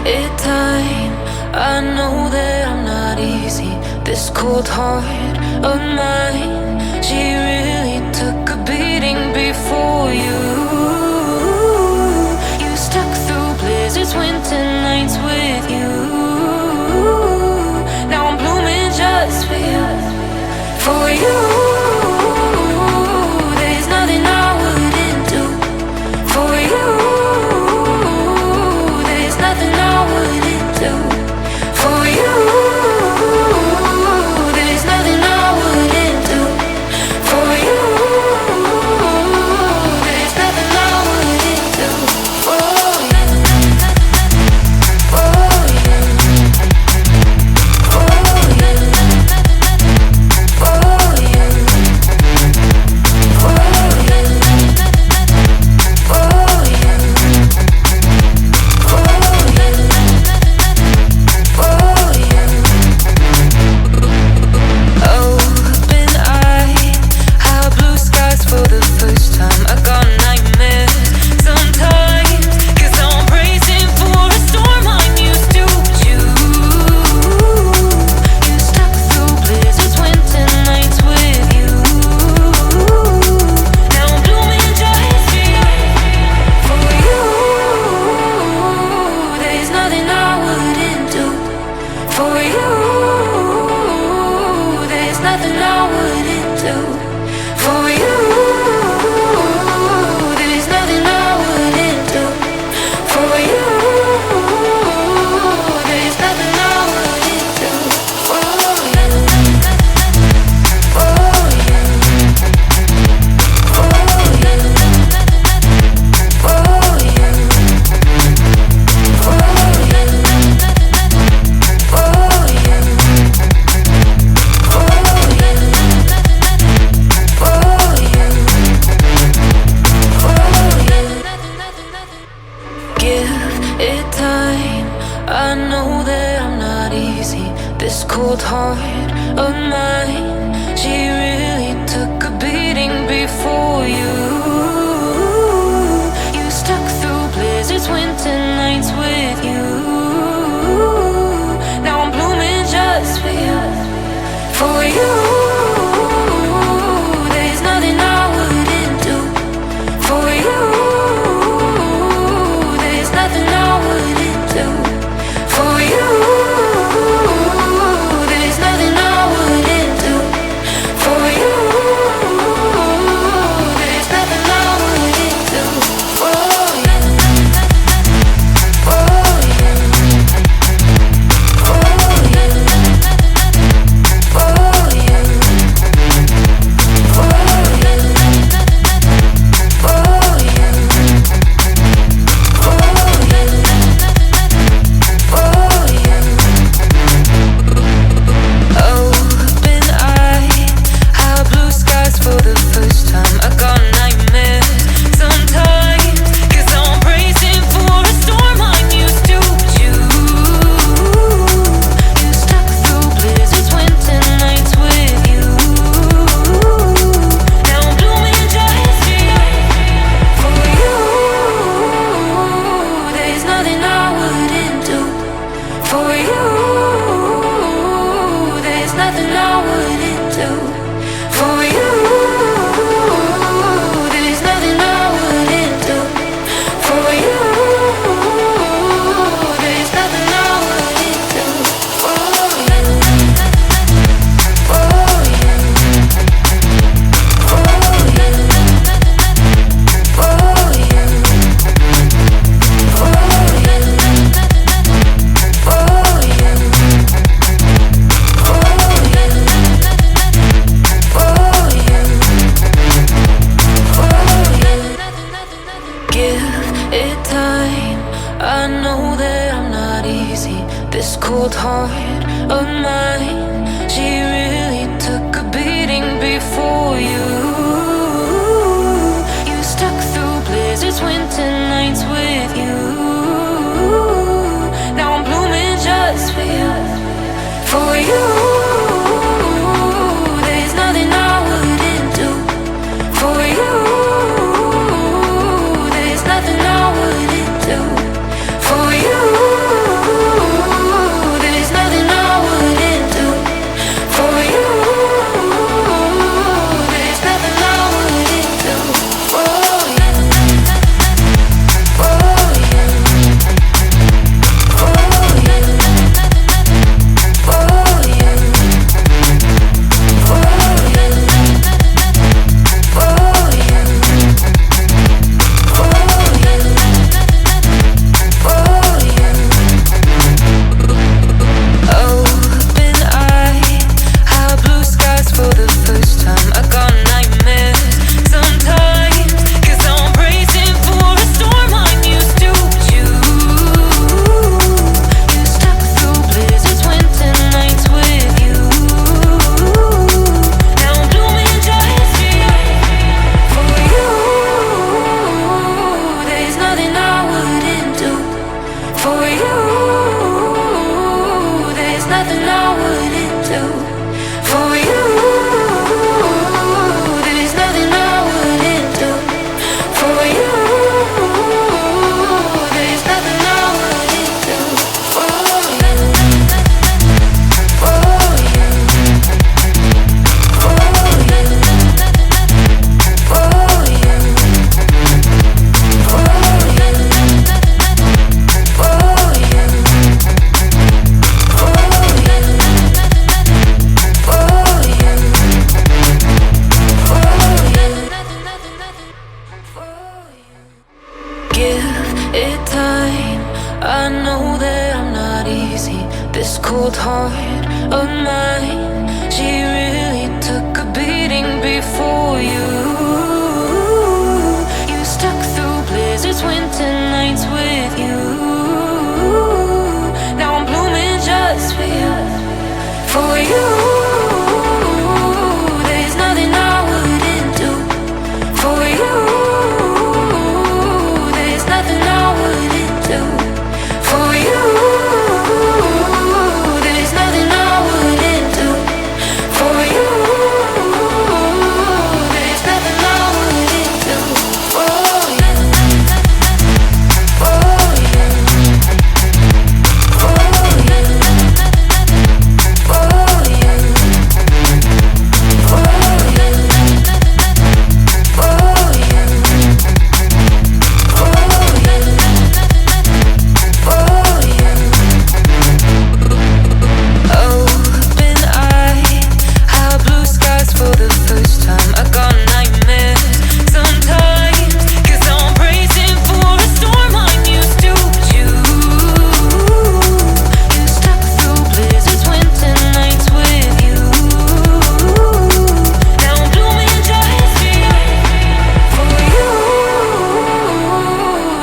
it time. I know that I'm not easy. This cold heart of mine, she really took a beating before you. You stuck through blizzards, winter nights with you. Now I'm blooming just for you, for you. There's nothing I wouldn't do for you. There's nothing I wouldn't do for you. There's nothing I wouldn't do for you. There's nothing I wouldn't do for you. For you. For you. For you. For you. For you. For you, there's nothing I wouldn't do. For you, there's nothing I wouldn't do. For you, there's nothing I wouldn't do. For you, for you, for you, for you, for you, I know that I'm not easy. This cold heart of mine, she really took a beating before you. You stuck through blizzards, winter nights with you. Now I'm blooming just for you. For you, there's nothing I wouldn't do. For you, there's nothing I wouldn't do. For you, there's nothing I wouldn't do. For you, there's nothing I wouldn't do. For you, for you, for you, for you, for you, for you, open eye, high blue skies for the first time. I got nightmares sometimes, 'cause I'm bracing for a storm I'm used to. But you stuck through blizzards, winter nights with you. Now I'm blooming just for you. For you,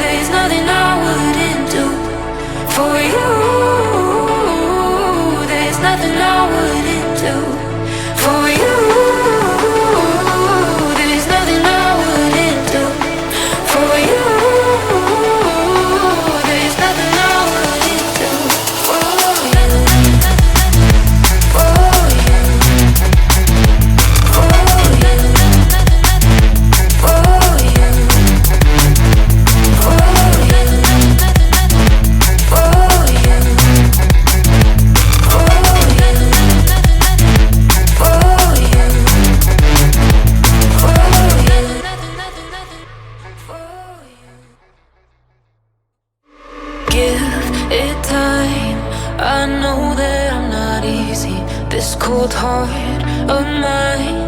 there's nothing I wouldn't do. For you, there's nothing I wouldn't do. For you, there's nothing I wouldn't do. For you, there's nothing I wouldn't do. For you, for you, for you, for you, for you, for you, give it time. I know that I'm not easy. This cold heart of mine,